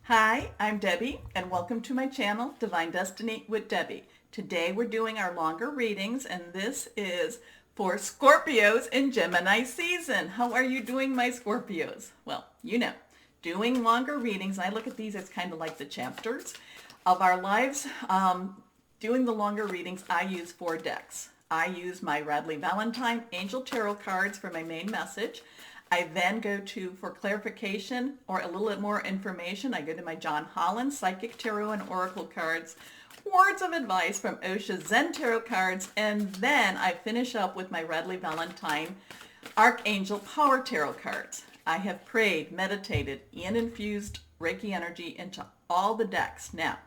Hi, I'm Debbie, and welcome to my channel, Divine Destiny with Debbie. Today we're doing our longer readings, and this is for Scorpios in Gemini season. How are you doing, my Scorpios? Well, doing longer readings, I look at these as kind of like the chapters of our lives. Doing the longer readings, I use 4 decks. I use my Radley Valentine Angel Tarot cards for my main message. I then go to, for clarification or a little bit more information, I go to my John Holland Psychic Tarot and Oracle cards, words of advice from Osha Zen Tarot cards, and then I finish up with my Radley Valentine Archangel Power Tarot cards. I have prayed, meditated, and infused Reiki energy into all the decks now.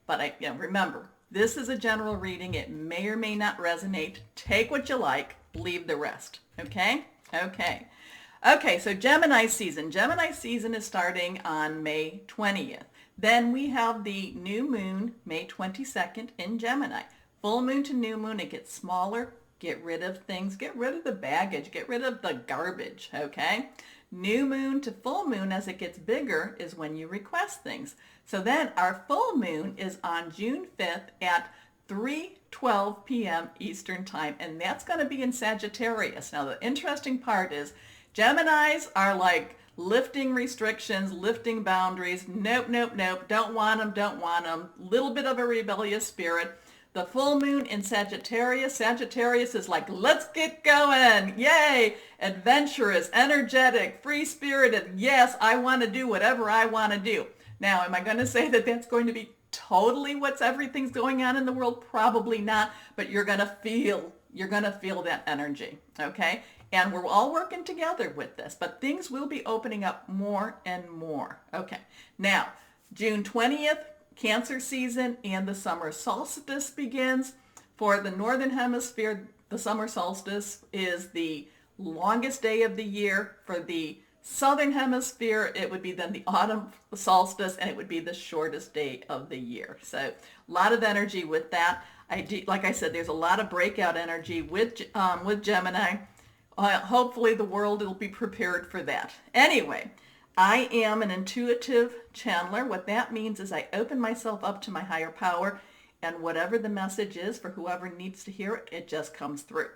But remember, this is a general reading. It may or may not resonate. Take what you like, leave the rest. Okay? Okay, so Gemini season. Gemini season is starting on May 20th. Then we have the new moon, May 22nd in Gemini. Full moon to new moon, it gets smaller. Get rid of things. Get rid of the baggage. Get rid of the garbage, okay? New moon to full moon, as it gets bigger, is when you request things. So then our full moon is on June 5th at 3:12 p.m. Eastern Time, and that's going to be in Sagittarius. Now, the interesting part is Geminis are like lifting restrictions, lifting boundaries. Nope, don't want them. Little bit of a rebellious spirit. The full moon in Sagittarius. Sagittarius is like, let's get going. Yay. Adventurous, energetic, free-spirited. Yes, I want to do whatever I want to do. Now, am I going to say that that's going to be totally everything's going on in the world? Probably not, but you're going to feel that energy, okay? And we're all working together with this, but things will be opening up more and more. Okay, now, June 20th, Cancer season, and the summer solstice begins. For the Northern Hemisphere, the summer solstice is the longest day of the year. For the Southern Hemisphere, it would be then the autumn solstice, and it would be the shortest day of the year. So a lot of energy with that. Like I said, there's a lot of breakout energy with Gemini. Hopefully the world will be prepared for that. Anyway, I am an intuitive channeler. What that means is I open myself up to my higher power, and whatever the message is for whoever needs to hear it, it just comes through.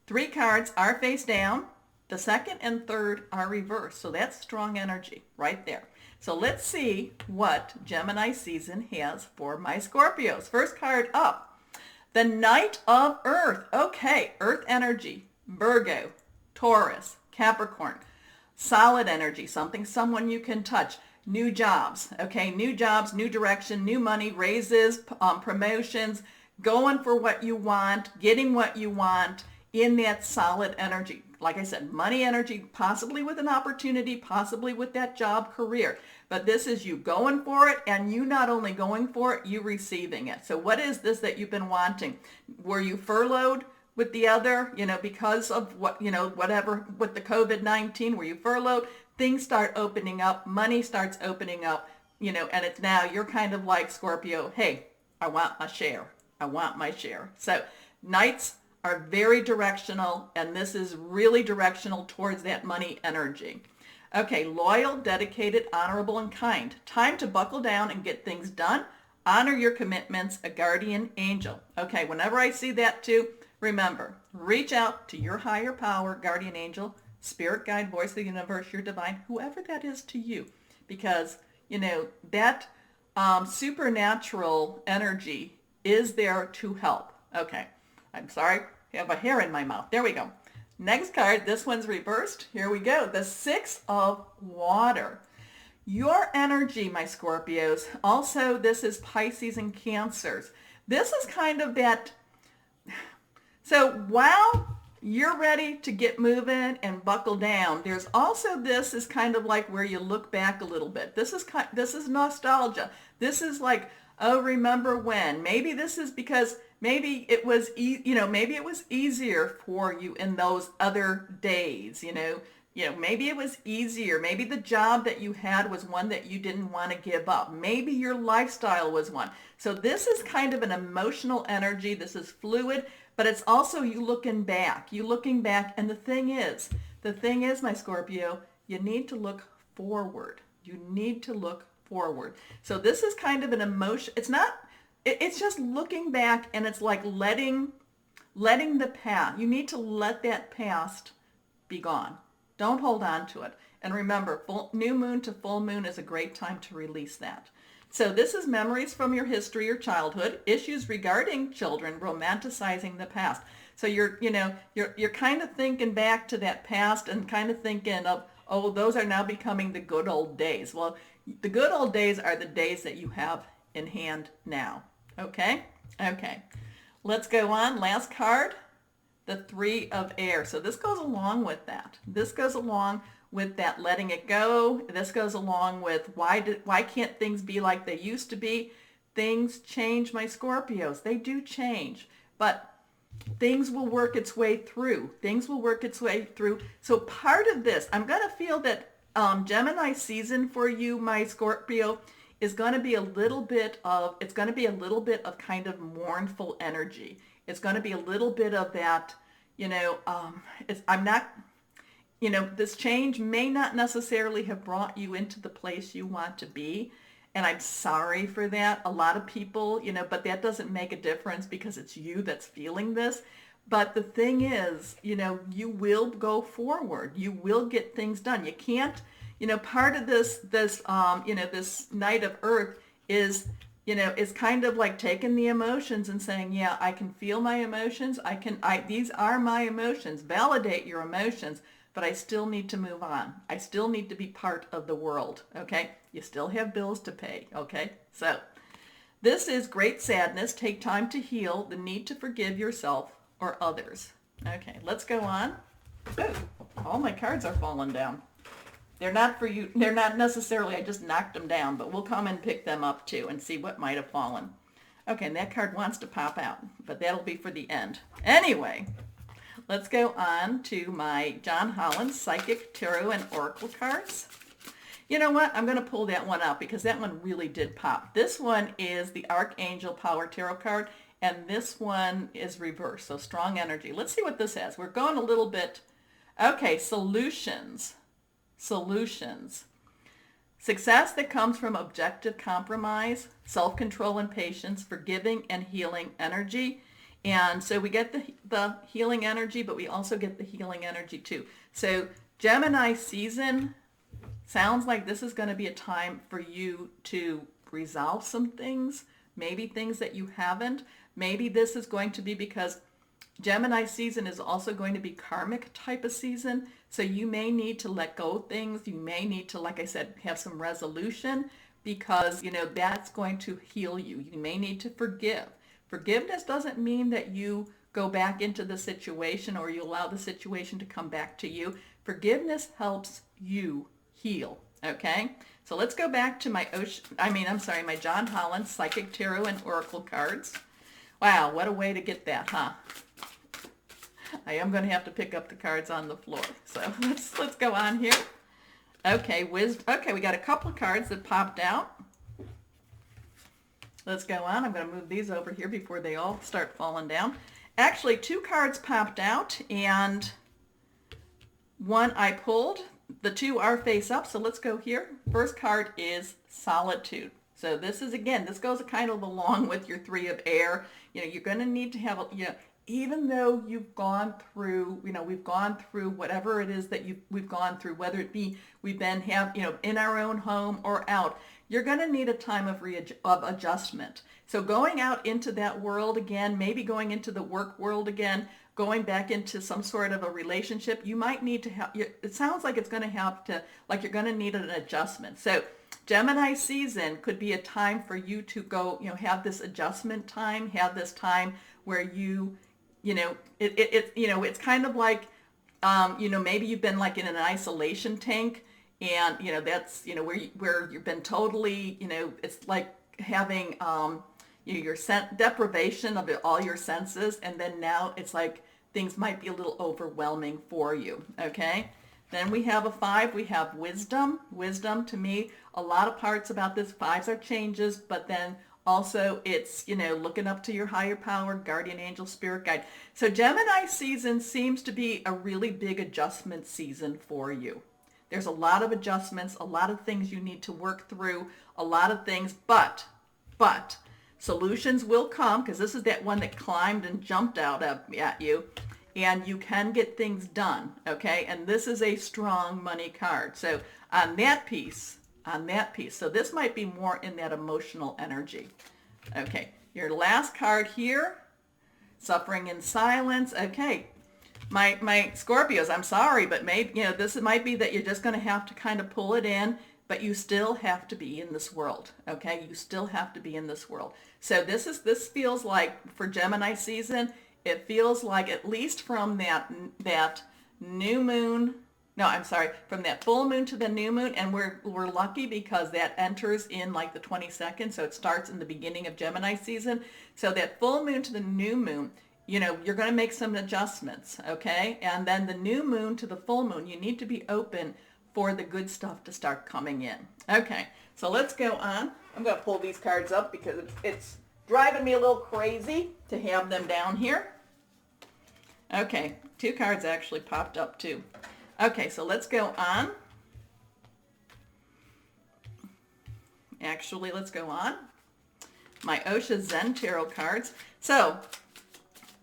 3 cards are face down. The second and third are reversed. So that's strong energy right there. So let's see what Gemini season has for my Scorpios. First card up, the Knight of Earth. Okay, Earth energy, Virgo, Taurus, Capricorn. Solid energy, someone you can touch. New jobs, okay? New jobs, new direction, new money, raises, promotions, going for what you want, getting what you want in that solid energy. Like I said, money energy, possibly with an opportunity, possibly with that job career. But this is you going for it, and you not only going for it, you receiving it. So what is this that you've been wanting? Were you furloughed with the other, because of whatever with the COVID-19, were you furloughed? Things start opening up, money starts opening up, and it's now you're kind of like Scorpio, hey, I want my share. So Knights are very directional, and this is really directional towards that money energy. Okay, loyal, dedicated, honorable, and kind. Time to buckle down and get things done. Honor your commitments, a guardian angel. Okay, whenever I see that too, remember, reach out to your higher power, guardian angel, spirit guide, voice of the universe, your divine, whoever that is to you. Because, that supernatural energy is there to help. Okay, I'm sorry, I have a hair in my mouth. There we go. Next card, this one's reversed. Here we go. The 6 of Water. Your energy, my Scorpios. Also, this is Pisces and Cancers. This is kind of that. So while you're ready to get moving and buckle down, there's also this is kind of like where you look back a little bit. This is nostalgia. This is like, oh, remember when? Maybe this is because maybe it was maybe it was easier for you in those other days, maybe it was easier. Maybe the job that you had was one that you didn't want to give up. Maybe your lifestyle was one. So this is kind of an emotional energy. This is fluid, but it's also you looking back. And the thing is, my Scorpio, you need to look forward. You need to look forward. So this is kind of an emotion. It's not, it's just looking back, and it's like letting the past. You need to let that past be gone. Don't hold on to it. And remember, new moon to full moon is a great time to release that. So this is memories from your history or childhood, issues regarding children, romanticizing the past. So you're kind of thinking back to that past and kind of thinking of, oh, those are now becoming the good old days. Well, the good old days are the days that you have in hand now. Okay? Okay. Let's go on. Last card, the Three of Air. So this goes along with that. This goes along with that letting it go. This goes along with why can't things be like they used to be? Things change, my Scorpios. They do change. But things will work its way through. Things will work its way through. So part of this, I'm going to feel that Gemini season for you, my Scorpio, is going to be a little bit of, it's going to be a little bit of kind of mournful energy. It's going to be a little bit of that, this change may not necessarily have brought you into the place you want to be. And I'm sorry for that. A lot of people, but that doesn't make a difference because it's you that's feeling this. But the thing is, you will go forward. You will get things done. You can't, part of this night of Earth is, is kind of like taking the emotions and saying, yeah, I can feel my emotions. These are my emotions. Validate your emotions. But I still need to move on. I still need to be part of the world, okay? You still have bills to pay, okay? So this is great sadness. Take time to heal. The need to forgive yourself or others. Okay, let's go on. Ooh, all my cards are falling down. They're not for you. They're not necessarily, I just knocked them down, but we'll come and pick them up too and see what might have fallen. Okay, and that card wants to pop out, but that'll be for the end. Anyway. Let's go on to my John Holland Psychic Tarot and Oracle cards. You know what? I'm going to pull that one out because that one really did pop. This one is the Archangel Power Tarot card, and this one is reversed, so strong energy. Let's see what this has. We're going a little bit, okay, solutions. Solutions. Success that comes from objective compromise, self-control and patience, forgiving and healing energy. And so we get the healing energy, but we also get the healing energy too. So Gemini season sounds like this is going to be a time for you to resolve some things, maybe things that you haven't. Maybe this is going to be because Gemini season is also going to be karmic type of season. So you may need to let go of things. You may need to, like I said, have some resolution because, that's going to heal you. You may need to forgive. Forgiveness doesn't mean that you go back into the situation or you allow the situation to come back to you. Forgiveness helps you heal, okay? So let's go back to my John Holland Psychic Tarot and Oracle cards. Wow, what a way to get that, huh? I am going to have to pick up the cards on the floor. So let's go on here. Okay, okay, we got a couple of cards that popped out. Let's go on. I'm going to move these over here before they all start falling down. Actually, two cards popped out and one I pulled. The two are face up, so let's go here. First card is Solitude. So this is, again, this goes kind of along with your Three of Air. You're going to need to have, even though you've gone through, we've gone through whatever it is that we've gone through, whether it be we've been in our own home or out, you're going to need a time of adjustment. So going out into that world again, maybe going into the work world again, going back into some sort of a relationship, you might need to have, it sounds like it's going to have to, like you're going to need an adjustment. So Gemini season could be a time for you to go, have this adjustment time, have this time where it's kind of like, maybe you've been like in an isolation tank. And, that's, where you've been totally, it's like having your deprivation of all your senses. And then now it's like things might be a little overwhelming for you. Okay. Then we have a 5. We have wisdom. Wisdom, to me, a lot of parts about this 5s are changes, but then also it's, looking up to your higher power, guardian angel, spirit guide. So Gemini season seems to be a really big adjustment season for you. There's a lot of adjustments, a lot of things you need to work through, a lot of things, but solutions will come, because this is that one that climbed and jumped out at you, and you can get things done, okay? And this is a strong money card. So on that piece, so this might be more in that emotional energy. Okay, your last card here, suffering in silence. Okay, my Scorpios, I'm sorry, but maybe, this might be that you're just going to have to kind of pull it in, but you still have to be in this world, okay? You still have to be in this world. So this feels like, for Gemini season, it feels like, at least from that new moon, no, I'm sorry, from that full moon to the new moon, and we're lucky because that enters in like the 22nd, so it starts in the beginning of Gemini season. So that full moon to the new moon, you're going to make some adjustments, okay? And then the new moon to the full moon, you need to be open for the good stuff to start coming in. Okay, so let's go on. I'm going to pull these cards up because it's driving me a little crazy to have them down here. Okay, 2 cards actually popped up too. Okay, so let's go on. Actually, let's go on. My Osha Zen Tarot cards. So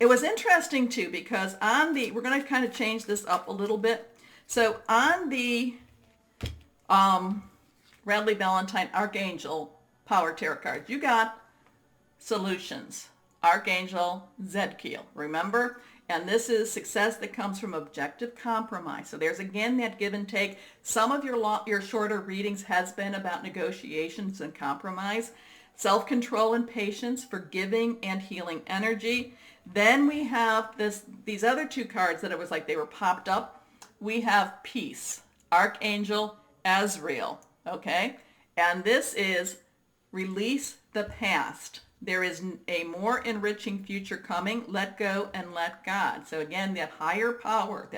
it was interesting too, because we're going to kind of change this up a little bit. So on the Radley Valentine Archangel Power Tarot cards, you got solutions. Archangel Zedkiel, remember? And this is success that comes from objective compromise. So there's again that give and take. Some of your shorter readings has been about negotiations and compromise. Self-control and patience, forgiving and healing energy. Then we have these other 2 cards that it was like they were popped up. We have peace, Archangel Azrael, okay? And this is release the past. There is a more enriching future coming. Let go and let God. So again, that higher power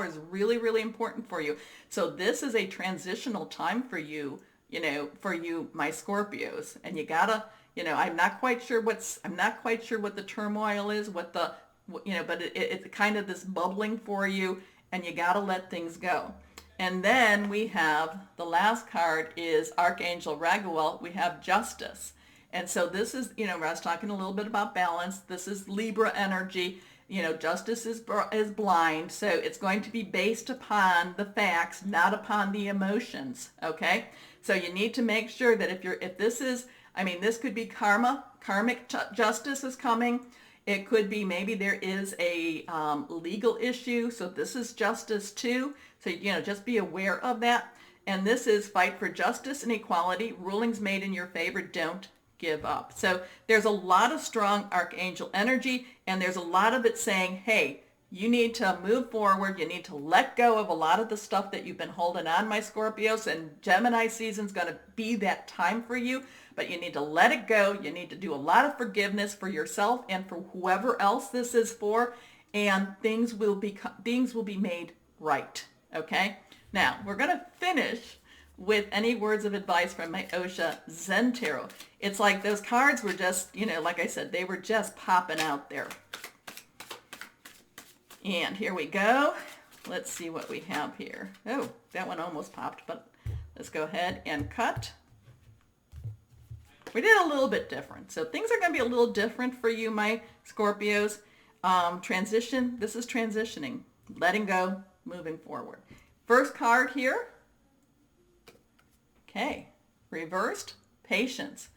is really, really important for you. So this is a transitional time for you, my Scorpios. And you gotta, I'm not quite sure what the turmoil is, but it's kind of this bubbling for you, and you gotta let things go. And then we have, the last card is Archangel Raguel. We have justice. And so this is, I was talking a little bit about balance. This is Libra energy. Justice is blind. So it's going to be based upon the facts, not upon the emotions. Okay. So you need to make sure that if this is, this could be karmic justice is coming. It could be maybe there is a legal issue. So this is justice too. So, just be aware of that. And this is fight for justice and equality. Rulings made in your favor. Don't give up. So there's a lot of strong Archangel energy, and there's a lot of it saying, hey, you need to move forward. You need to let go of a lot of the stuff that you've been holding on, my Scorpios, and Gemini season's going to be that time for you, but you need to let it go. You need to do a lot of forgiveness for yourself and for whoever else this is for, and things will be made right. Okay? Now, we're going to finish with any words of advice from my Osha Zen Tarot. It's like those cards were just, like I said, they were just popping out there. And here we go. Let's see what we have here. Oh, that one almost popped, but let's go ahead and cut. We did a little bit different. So things are going to be a little different for you, my Scorpios. Transition, this is transitioning. Letting go, moving forward. First card here. Okay, reversed, patience.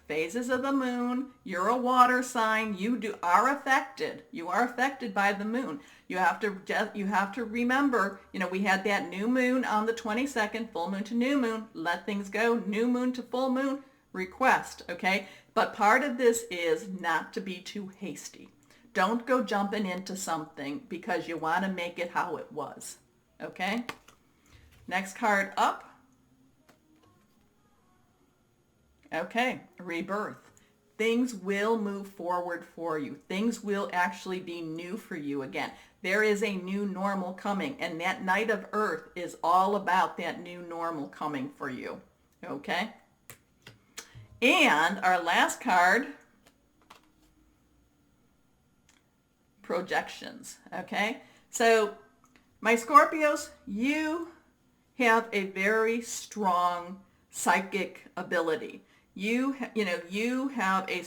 Phases of the moon. You're a water sign. You are affected. You are affected by the moon. You have to remember, we had that new moon on the 22nd, full moon to new moon. Let things go. New moon to full moon. Request, okay? But part of this is not to be too hasty. Don't go jumping into something because you want to make it how it was, okay? Next card up. Okay, rebirth. Things will move forward for you. Things will actually be new for you again. There is a new normal coming, and that Knight of Earth is all about that new normal coming for you. Okay? And our last card, projections. Okay? So, my Scorpios, you have a very strong psychic ability. You are a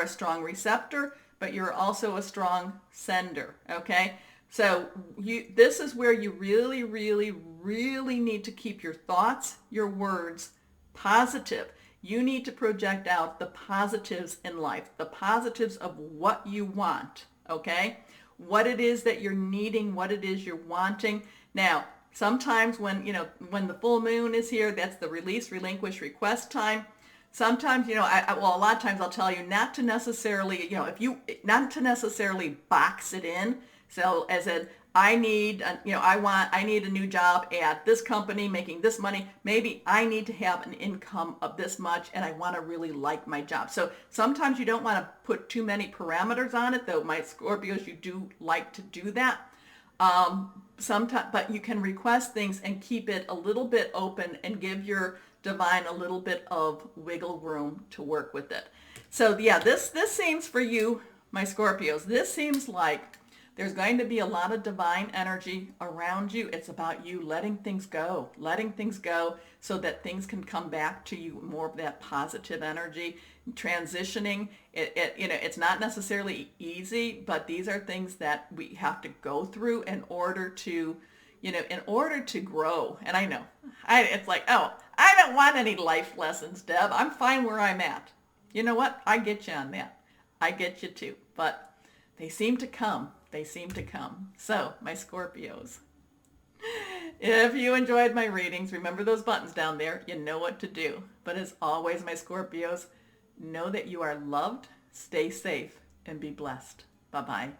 strong receptor, but you're also a strong sender, okay? So this is where you really, really, really need to keep your thoughts, your words positive. You need to project out the positives in life, the positives of what you want, okay? What it is that you're needing, what it is you're wanting. Now, sometimes when the full moon is here, that's the release, relinquish, request time. Sometimes, a lot of times I'll tell you not to necessarily, not to necessarily box it in. So as in, I need a new job at this company making this money. Maybe I need to have an income of this much and I want to really like my job. So sometimes you don't want to put too many parameters on it, though my Scorpios, you do like to do that. Sometimes, but you can request things and keep it a little bit open and give your divine a little bit of wiggle room to work with it. So yeah, this seems for you, my Scorpios, this seems like there's going to be a lot of divine energy around you. It's about you letting things go so that things can come back to you, more of that positive energy, transitioning. It's not necessarily easy, but these are things that we have to go through in order to grow. And I know, it's like, oh, I don't want any life lessons, Deb. I'm fine where I'm at. You know what? I get you on that. I get you too. But they seem to come. So, my Scorpios, if you enjoyed my readings, remember those buttons down there. You know what to do. But as always, my Scorpios, know that you are loved, stay safe, and be blessed. Bye-bye.